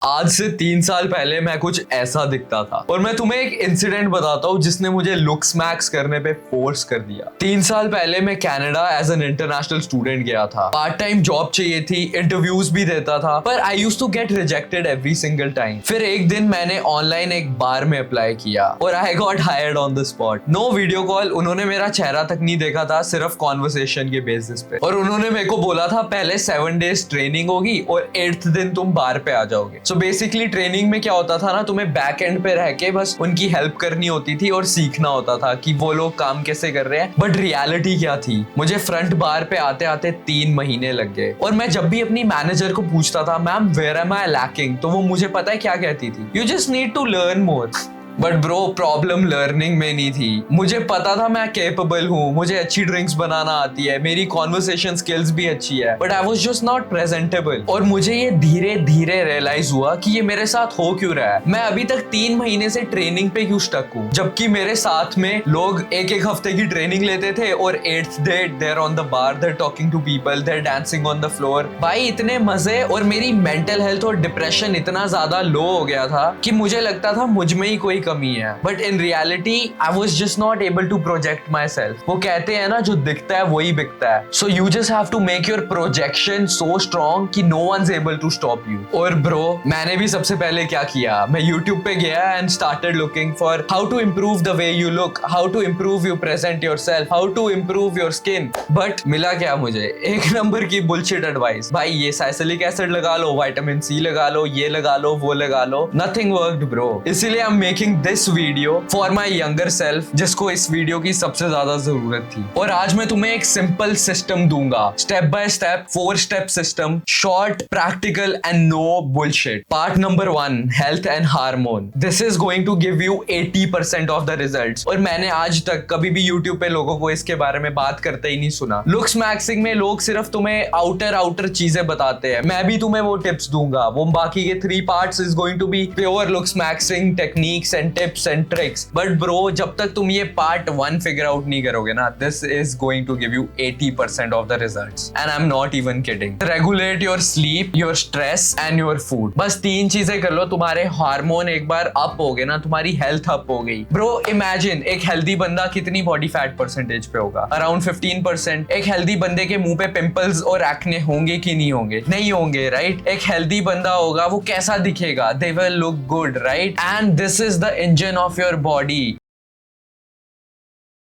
आज से 3 साल पहले मैं कुछ ऐसा दिखता था और मैं तुम्हें एक इंसिडेंट बताता हूँ जिसने मुझे लुक्स मैक्स करने पे फोर्स कर दिया। 3 साल पहले मैं Canada as an international student गया था। पार्ट टाइम जॉब चाहिए थी, इंटरव्यूज भी देता था, पर I used to get rejected every single time. फिर एक दिन मैंने ऑनलाइन एक बार में अप्लाई किया और I got hired on the spot. No video call, उन्होंने मेरा चेहरा तक नहीं देखा था, सिर्फ कॉन्वर्सेशन के बेसिस पे। और उन्होंने मेरे को बोला था पहले 7 डेज ट्रेनिंग होगी और 8th दिन तुम बार पे आ जाओगे। सो बेसिकली ट्रेनिंग में क्या होता था ना, तुम्हें बैक एंड पे रह के बस उनकी हेल्प करनी होती थी और सीखना होता था कि वो लोग काम कैसे कर रहे हैं। बट रियलिटी क्या थी, मुझे फ्रंट बार पे आते आते 3 महीने लग गए। और मैं जब भी अपनी मैनेजर को पूछता था ma'am where am I lacking, तो वो मुझे पता है क्या कहती थी, you just need to learn more. But bro problem learning में नहीं थी। मुझे पता था मैं कैपेबल हूँ, मुझे अच्छी ड्रिंक्स बनाना आती है, मेरी कॉन्वर्सेशन स्किल्स भी अच्छी है, but I was just not presentable. और मुझे ये धीरे धीरे रियलाइज हुआ कि ये मेरे साथ हो क्यों रहा है। मैं अभी तक 3 महीने से ट्रेनिंग पे क्यों स्टक हूँ, जबकि मेरे साथ में लोग एक हफ्ते की ट्रेनिंग लेते थे और 8th day they're on the bar, they're talking to people, they're dancing on the floor. भाई इतने मजे। और मेरी मेंटल हेल्थ और डिप्रेशन इतना ज्यादा लो हो गया था कि मुझे लगता था मुझ में ही कोई कमी है। But in reality I was just not able to project myself. वो कहते हैं ना जो दिखता है वही बिकता है। So you just have to make your projection so strong कि no one is able to stop you. और ब्रो मैंने भी सबसे पहले क्या किया, मैं यूट्यूब पे गया and started looking for how to improve the way you look, how to improve you present yourself, how to improve your skin. But मिला क्या मुझे, 1 नंबर की बुलशिट एडवाइस। भाई ये सैलिसिलिक एसिड लगा लो, विटामिन सी लगा लो, ये लगा लो, वो लगा लो, नथिंग वर्कड ब्रो। इसीलिए I am making this video for my younger self, जिसको इस वीडियो की सबसे ज्यादा जरूरत थी। और आज मैं तुम्हें एक सिंपल सिस्टम दूंगा, step by step 4 step system, short, practical and no bullshit. Part number 1, health and hormone. This is going to give you 80% of the results. और मैंने आज तक कभी भी यूट्यूब पे लोगों को इसके बारे में बात करते ही नहीं सुना। लुक्स मैक्सिंग में लोग सिर्फ तुम्हें आउटर चीजें बताते हैं, मैं भी तुम्हें वो टिप्स दूंगा। वो बाकी के 3 parts is going to be pure looks maxing techniques and tips and tricks. But bro जब तक तुम ये पार्ट 1 फिगर आउट नहीं करोगे ना, this is going to give you 80% of the results and I am not even kidding. Regulate your sleep, your stress and your food. बस 3 चीजें कर लो, तुम्हारे हार्मोन एक बार अप हो गए ना, तुम्हारी हेल्थ अप हो गई। ब्रो इमेजिन एक हेल्दी बंदा कितनी बॉडी फैट परसेंटेज पे होगा, अराउंड 15%। एक हेल्दी बंदे के मुंह पे पिंपल्स और एक्ने होंगे कि नहीं होंगे? नहीं होंगे, राइट? एक हेल्दी बंदा होगा, वो कैसा दिखेगा? They will look good, right? And this is the engine of your body.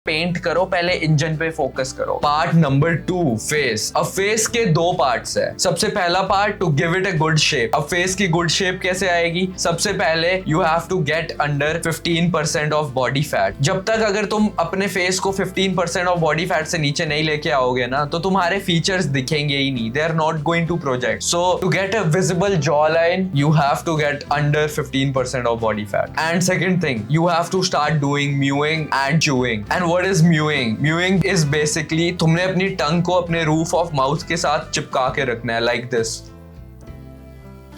Paint करो, पहले इंजन पे फोकस करो। Part number 2, face. अब फेस के 2 पार्ट्स है। सबसे पहला part, to give it a good shape. अब फेस की गुड शेप कैसे आएगी? सबसे पहले you have to get under 15% of body fat. जब तक अगर तुम अपने फेस को 15% ऑफ बॉडी फैट से नीचे नहीं लेके आओगे ना, तो तुम्हारे फीचर्स दिखेंगे ही नहीं, they are not going to project. So to get a visible jawline you have to get under 15% of body fat. And second thing, you have to start doing mewing and chewing. And what is mewing? Mewing is basically तुमने अपनी टंग को अपने roof of mouth के साथ चिपका के रखना है, like this.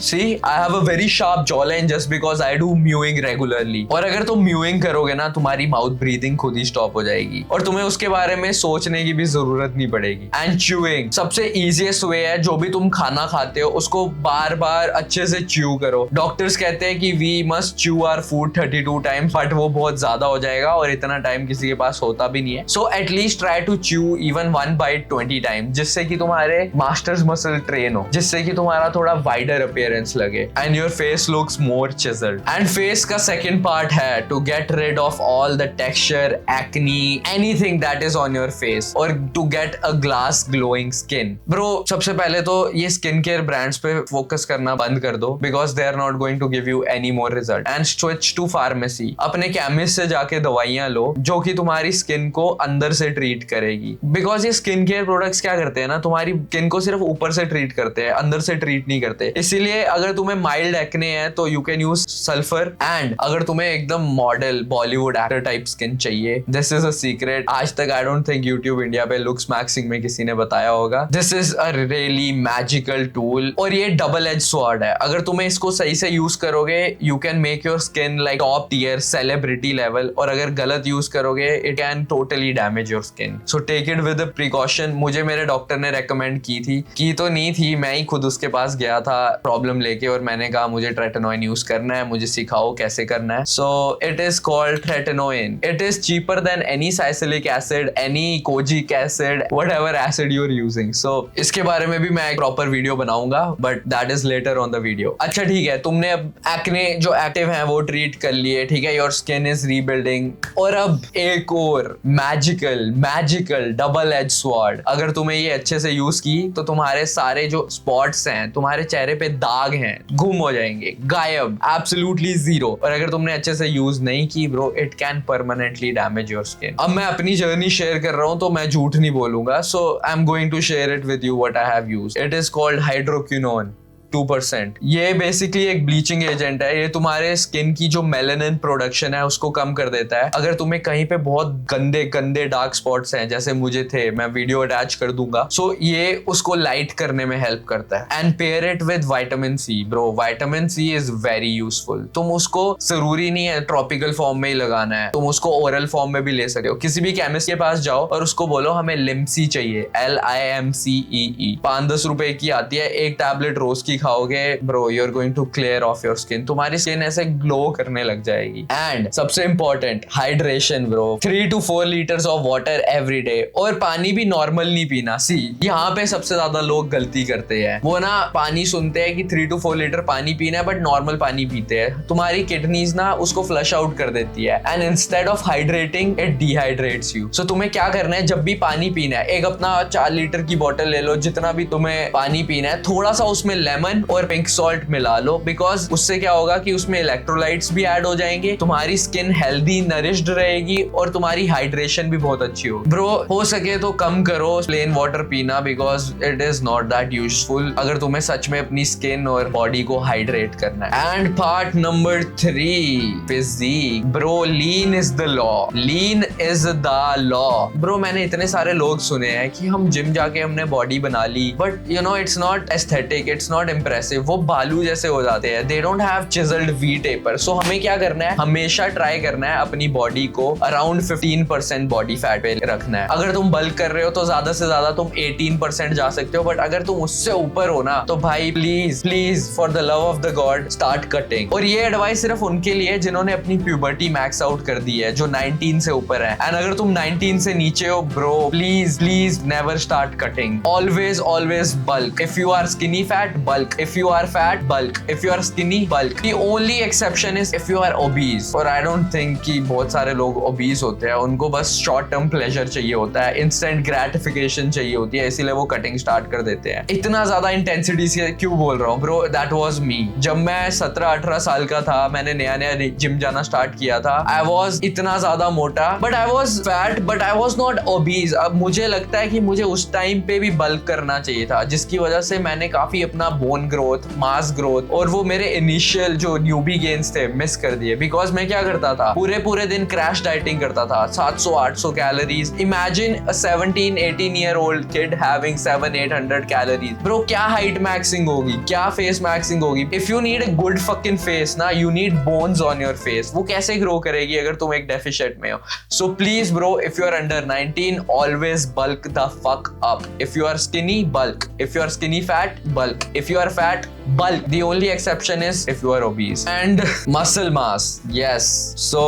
See, I have a very sharp jawline just because I do mewing regularly. और अगर तुम mewing करोगे ना, तुम्हारी माउथ ब्रीदिंग खुद ही स्टॉप हो जाएगी और तुम्हें उसके बारे में सोचने की भी जरूरत नहीं पड़ेगी। एंड च्यूइंग सबसे इजीएस्ट वे है, जो भी तुम खाना खाते हो उसको बार बार अच्छे से च्यू करो। डॉक्टर्स कहते हैं कि we must chew our food 32 times, but वो बहुत ज्यादा हो जाएगा और इतना टाइम किसी के पास होता भी नहीं है। So at least try to chew even 1 bite 20 times, जिससे कि तुम्हारे मास्टर्स मसल ट्रेन हो, जिससे कि तुम्हारा थोड़ा वाइडर अपीयरेंस लगे and your face looks more chiseled. And face का second part है to get rid of all the texture, acne, anything that is on your face, or to get a glass glowing skin. Bro सबसे पहले तो ये skin care brands पे focus करना बंद कर दो, because they are not going to give you any more result, and switch to pharmacy. अपने केमिस्ट से जाके दवाइयां लो जो कि तुम्हारी स्किन को अंदर से ट्रीट करेगी, because ये स्किन केयर प्रोडक्ट्स क्या करते हैं ना, तुम्हारी स्किन को सिर्फ ऊपर से ट्रीट करते हैं, अंदर से ट्रीट नहीं करते। इसीलिए अगर तुम्हें माइल्ड एक्ने है तो you can use sulphur. And अगर तुम्हें एकदम model Bollywood actor type skin चाहिए, दिस इज अ सीक्रेट। आज तक I don't think YouTube India पे लुक्स मैक्सिंग में किसी ने बताया होगा। This is a really magical tool और ये डबल एज स्वॉर्ड है। अगर तुम्हें इसको सही से यूज करोगे, you can make your skin like top tier celebrity level, और अगर गलत यूज करोगे it can totally damage your skin. So take it with precaution. मुझे मेरे डॉक्टर ने रेकमेंड की थी, की तो नहीं थी, मैं ही खुद उसके पास गया था। प्रॉब्लम प्रॉब्लम लेके और मैंने कहा मुझे ट्रेटेनोइन यूज करना है, मुझे सिखाओ कैसे करना है. So it is called tretinoin. It is cheaper than any salicylic acid, any kojic acid, whatever acid you are using. So इसके बारे में भी मैं एक प्रॉपर वीडियो बनाऊंगा, but that is later on the video. अच्छा ठीक है, तुमने अब एक्ने जो एक्टिव हैं वो ट्रीट कर लिए, ठीक है, योर स्किन इज रीबिल्डिंग. और अब एक और मैजिकल डबल एज स्वॉर्ड. अगर तुम्हें ये अच्छे से यूज की तो तुम्हारे सारे जो स्पॉट्स हैं, तुम्हारे चेहरे पे दाग हैं, गुम हो जाएंगे, गायब, एब्सोल्युटली जीरो. और अगर तुमने अच्छे से यूज नहीं की bro, it can permanently damage your skin. अब मैं अपनी जर्नी शेयर कर रहा हूं तो मैं झूठ नहीं बोलूंगा. So I am going to share it with you what I have used. It is called hydroquinone 2%. ये बेसिकली एक ब्लीचिंग एजेंट है. ये तुम्हारे स्किन की जो मेलानिन प्रोडक्शन है उसको कम कर देता है. अगर तुम्हें कहीं पे बहुत गंदे डार्क स्पॉट्स हैं, जैसे मुझे थे, मैं वीडियो अटैच कर दूंगा, सो ये उसको लाइट करने में हेल्प करता है. And pair it with vitamin C. Bro vitamin C is very useful. तुम उसको जरूरी नहीं है ट्रॉपिकल फॉर्म में ही लगाना है, तुम उसको ओरल फॉर्म में भी ले सकते हो. किसी भी केमिस्ट के पास जाओ और उसको बोलो हमें लिम्सी चाहिए, LIMCEE, 5-10 रुपए की आती है. एक टैबलेट रोज की खाओगे bro, you are going to clear off your skin. तुम्हारी स्किन ऐसे ग्लो करने लग जाएगी. एंड सबसे important, hydration bro. 3 to 4 litres of water every day. और पानी भी नॉर्मल नहीं पीना. सी यहाँ पे सबसे ज्यादा लोग गलती करते हैं. वो ना पानी सुनते हैं कि 3 to 4 लीटर पानी पीना है, बट नॉर्मल पानी पीते हैं. तुम्हारी किडनीज ना उसको फ्लश आउट कर देती है. And instead of hydrating it dehydrates you. So तुम्हें क्या करना है, जब भी पानी पीना है, एक अपना 4 लीटर की बोतल ले लो, जितना भी तुम्हें पानी पीना है, थोड़ा सा उसमें लेमन और पिंक सॉल्ट मिला लो. बिकॉज उससे क्या होगा कि उसमें इलेक्ट्रोलाइट्स भी ऐड हो जाएंगे, तुम्हारी स्किन हेल्दी नरिश्ड रहेगी और तुम्हारी हाइड्रेशन भी बहुत अच्छी होगी. ब्रो हो सके तो कम करो प्लेन वाटर पीना, because it is not that useful अगर तुम्हें सच में अपनी स्किन और बॉडी को हाइड्रेट करना है. And part number 3, physique. Bro lean is the law. Lean is the law. Bro मैंने इतने सारे लोग सुने हैं कि हम जिम जाके हमने बॉडी बना ली, but you know it's not aesthetic, it's not impressive. वो बालू जैसे हो जाते हैं. They don't have chiselled V taper. So हमें क्या करना है, हमेशा ट्राई करना है अपनी बॉडी को अराउंड 15% बॉडी फैट पे रखना है. अगर तुम बल्क कर रहे हो तो ज्यादा से ज्यादा तुम 18% जा सकते हो, बट अगर तुम उससे ऊपर हो ना तो भाई please for the love of the God start cutting. और ये एडवाइस सिर्फ उनके लिए जिन्होंने अपनी प्यूबर्टी मैक्स आउट कर दी है, जो 19 से ऊपर है. एंड अगर तुम 19 से नीचे हो bro, please never start cutting. Always bulk. If you are skinny fat, bulk. If you are fat, bulk. If you are skinny, bulk. The only exception is if you are obese. और I don't think कि बहुत सारे लोग obese होते हैं, उनको बस short term pleasure चाहिए होता है, instant gratification चाहिए होती है, इसीलिए वो cutting start कर देते हैं. इतना ज्यादा intensity से क्यों बोल रहा हूँ bro? That was me. जब मैं 17-18 साल का था, मैंने नया जिम जाना स्टार्ट किया था. I was इतना ज्यादा मोटा, but I was fat, but I was not obese. अब मुझे लगता है कि मुझे उस टाइम पे भी bulk करना चाहिए था, जिसकी वजह से मैंने काफी अपना बोन ग्रोथ, मास ग्रोथ और वो मेरे इनिशियल जो न्यूबी गेन्स थे मिस कर दिए. बिकॉज मैं क्या करता था, पूरे दिन क्रैश डाइटिंग करता था, 700-800 calories. Imagine a 17-18 year old kid having 700-800 calories. Bro क्या हाइट मैक्सिंग होगी, क्या फेस मैक्सिंग होगी. If you need a good fucking face ना, you need bones on your face. वो कैसे ग्रो करेगी अगर तुम एक डेफिशिएंट में हो. So please bro, if you are under 19, always bulk the fuck up. If you are skinny, bulk. If you are skinny fat, bulk. If you are fat, bulk. The only exception is if you are obese. And muscle mass. Yes. So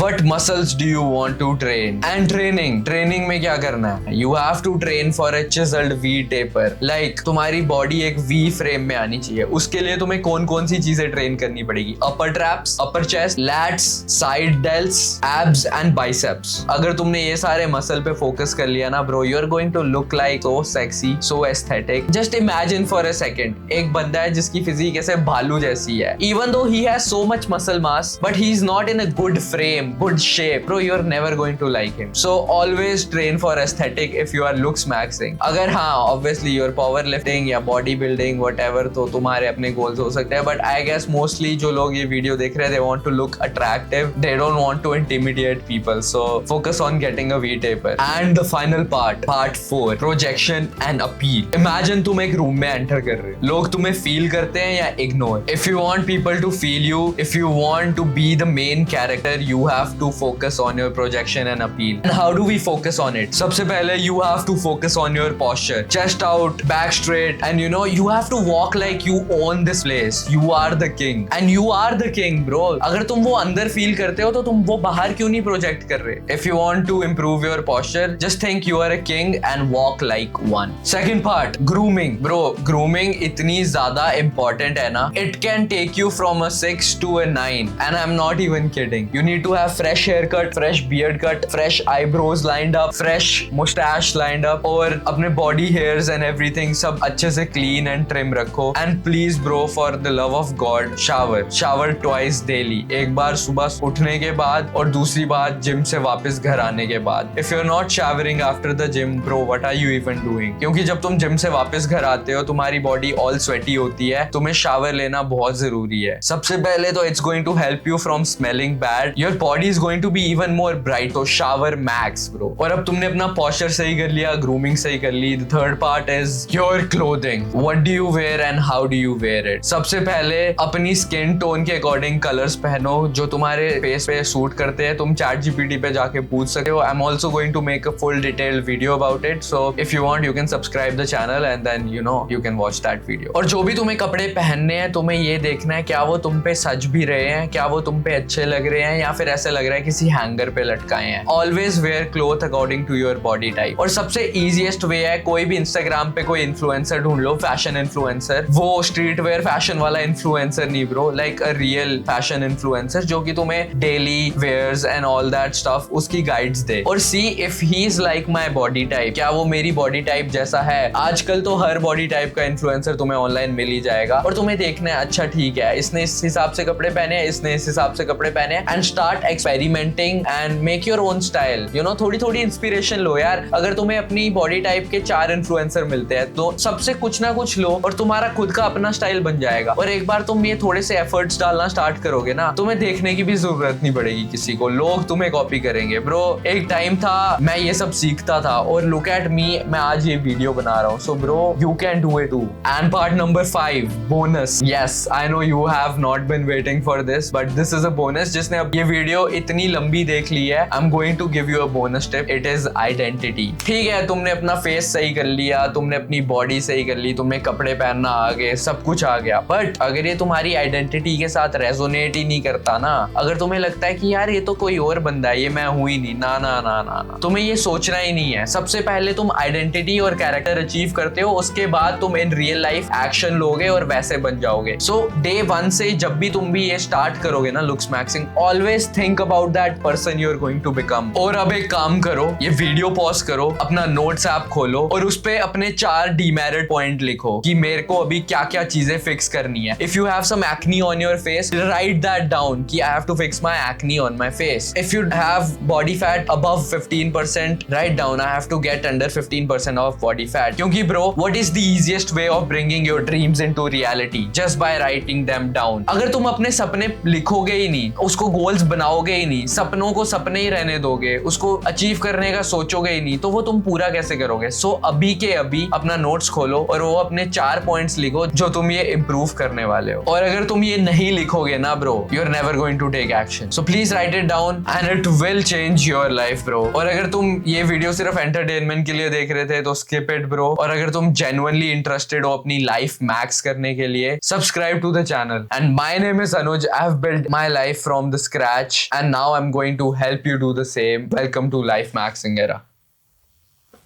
what muscles do you want to train? And training में क्या करना है? You have to train for a chiseled V taper. Like तुम्हारी body एक V frame में आनी चाहिए. उसके लिए तुम्हें कौन सी चीजें ट्रेन करनी पड़ेगी? Upper traps, upper chest, lats, side delts, abs and biceps. अगर तुमने ये सारे मसल पे फोकस कर लिया ना bro, you are going to look like so sexy, so aesthetic. Just imagine for a second, एक बंदा है जिसकी फिजिक ऐसे भालू जैसी है. Even though he has so much muscle mass, but he is not in a good frame, good shape. Bro, you are never going to like him. So always train for aesthetic if you are looks maxing. अगर हाँ, obviously you are powerlifting या body building whatever, तो तुम्हारे अपने goals हो सकते हैं. But I guess mostly जो लोग ये वीडियो देख रहे हैं, they want to look attractive. They don't want to intimidate people. So focus on getting a V taper. And the final part 4, projection and appeal. Imagine तुम एक room में enter कर रहे हो, लोग तुम्हें फील करते हैं या ignore. If you want people to feel you, if you want to be the main character, you have to focus on your projection and appeal. And how do we focus on it? सबसे पहले you have to focus on your posture. Chest out, back straight, and you have to walk like you own this place. You are the king. And you are the king, bro. अगर तुम वो अंदर feel करते हो तो तुम वो बाहर क्यों नहीं प्रोजेक्ट कर रहे? If you want to improve your posture, just think you are a king and walk like one. Second part, grooming. Bro, grooming इतनी ज़्यादा important है ना. It can take you from a 6 to a 9. And I'm not even kidding. You need to have fresh haircut, fresh beard cut, fresh eyebrows lined up, fresh mustache lined up, और अपने body hairs and everything सब अच्छे से clean and trim रखो. And please bro, for the love of God, shower twice daily. एक बार सुबह उठने के बाद और दूसरी बार जिम से वापस घर आने के बाद. If you're not showering after the gym, bro, what are you even doing? क्योंकि जब तुम जिम से वापस घर आते हो तुम्हारी body all sweaty होती है, तुम्हें shower लेना बहुत जरूरी है. सबसे पहले तो it's going to help you from smelling bad. Your body is going to be even more bright. तो shower max, bro. और अब तुमने अपना posture सही कर लिया, grooming सही कर ली. The third part is your clothing. What do you wear and how do you wear it? सबसे पहले अपनी skin tone के according colors पहनो जो तुम्हारे face पे suit करते हैं. तुम ChatGPT पे जाके पूछ सकते हो. I'm also going to make a full detailed video about it. So if you want, you can subscribe the channel and then you can watch that video. और जो भी तुम्हें कपड़े पहनने हैं तुम्हें ये देखना है क्या वो तुम पे सज भी रहे हैं, क्या वो तुम पे अच्छे लग रहे हैं या फिर ऐसे लग रहा है किसी हैंगर पे लटकाए हैं. Always wear cloth according to your body type. और सबसे इजीएस्ट वे है कोई भी इंस्टाग्राम पे कोई इन्फ्लुएंसर ढूंढ लो, फैशन इन्फ्लुएंसर. वो स्ट्रीट वेयर फैशन वाला इन्फ्लुएंसर नहीं bro, like a real fashion influencer जो कि तुम्हें daily wears and all that stuff उसकी गाइड्स दे. और see if he is like my body type, क्या वो मेरी बॉडी टाइप जैसा है. आजकल तो हर बॉडी टाइप का इन्फ्लुएंसर तुम्हें ऑनलाइन मिल ही जाएगा और तुम्हें देखना है अच्छा ठीक है इसने इस हिसाब से कपड़े पहने हैं, इसने इस हिसाब से कपड़े पहने हैं. And start experimenting and make your own style. थोड़ी थोड़ी इंस्पिरेशन लो यार. अगर तुम्हें अपनी बॉडी टाइप के 4 इन्फ्लुएंसर मिलते हैं तो सबसे कुछ ना कुछ लो और तुम्हारा खुद का अपना स्टाइल बन जाएगा. और एक बार तुम ये थोड़े से एफर्ट्स डालना स्टार्ट करोगे ना तुम्हें देखने की भी जरूरत नहीं पड़ेगी किसी को, लोग तुम्हें कॉपी करेंगे. ब्रो एक टाइम था मैं ये सब सीखता था और लुक एट मी, मैं आज ये वीडियो बना रहा हूँ. So bro you can do it too. And part number 5, bonus. Yes I know you have not been waiting for this but this is a bonus. जिसने अब ये वीडियो इतनी लंबी देख ली है, I am going to give you a bonus tip. It is identity. ठीक है तुमने अपना फेस सही कर लिया, तुमने अपनी बॉडी सही कर ली, तुम्हें कपड़े पहनना आ गए, सब कुछ आ गया, बट अगर ये तुम्हारी आइडेंटिटी के साथ रेजोनेट ही नहीं करता ना, अगर तुम्हें लगता है कि यार ये तो कोई और बंदा है, ये मैं हूं ही नहीं, ना ना ना ना ना, तुम्हें ये सोचना ही नहीं है. सबसे पहले तुम आइडेंटिटी और कैरेक्टर अचीव करते हो, उसके बाद तुम इन रियल लाइफ एक्शन लोगे और वैसे बन जाओगे. सो डे 1 से जब भी तुम भी ये स्टार्ट करोगे ना looks maxing, always think about that person you are going to become. और अब एक काम करो, ये वीडियो पॉज करो, अपना नोट्स ऐप खोलो और उस पे अपने 4 डीमेरिट पॉइंट लिखो कि मेरे को अभी क्या क्या चीजें फिक्स करनी है. If you have some acne on your face, write that down कि I have to fix my acne on my face. If you have body fat above 15%, write down I have to get under 15% of body fat. क्योंकि bro what is the easiest way of bringing your dreams into reality? Just by writing them down. अगर तुम अपने सपने लिखोगे ही नहीं, उसको goals बनाओगे ही नहीं, सपनों को सपने ही रहने दोगे, उसको अचीव करने का सोचोगे ही नहीं, तो वो तुम पूरा कैसे करोगे? सो अभी के अभी अपना नोट्स खोलो और वो अपने 4 पॉइंट्स लिखो जो तुम ये इंप्रूव करने वाले हो. और अगर तुम ये नहीं लिखोगे ना bro, you are never going to take action. So please write it down and it will change your life bro. और अगर तुम ये वीडियो सिर्फ एंटरटेनमेंट के लिए देख रहे थे तो स्किप इट ब्रो. और अगर तुम जेन्युइनली इंटरेस्टेड हो अपनी लाइफ मैक्स करने के लिए, subscribe to the channel. And my name is Anuj. I have built my life from the scratch and now I am going to help you do the same. Welcome to Life Maxing Era.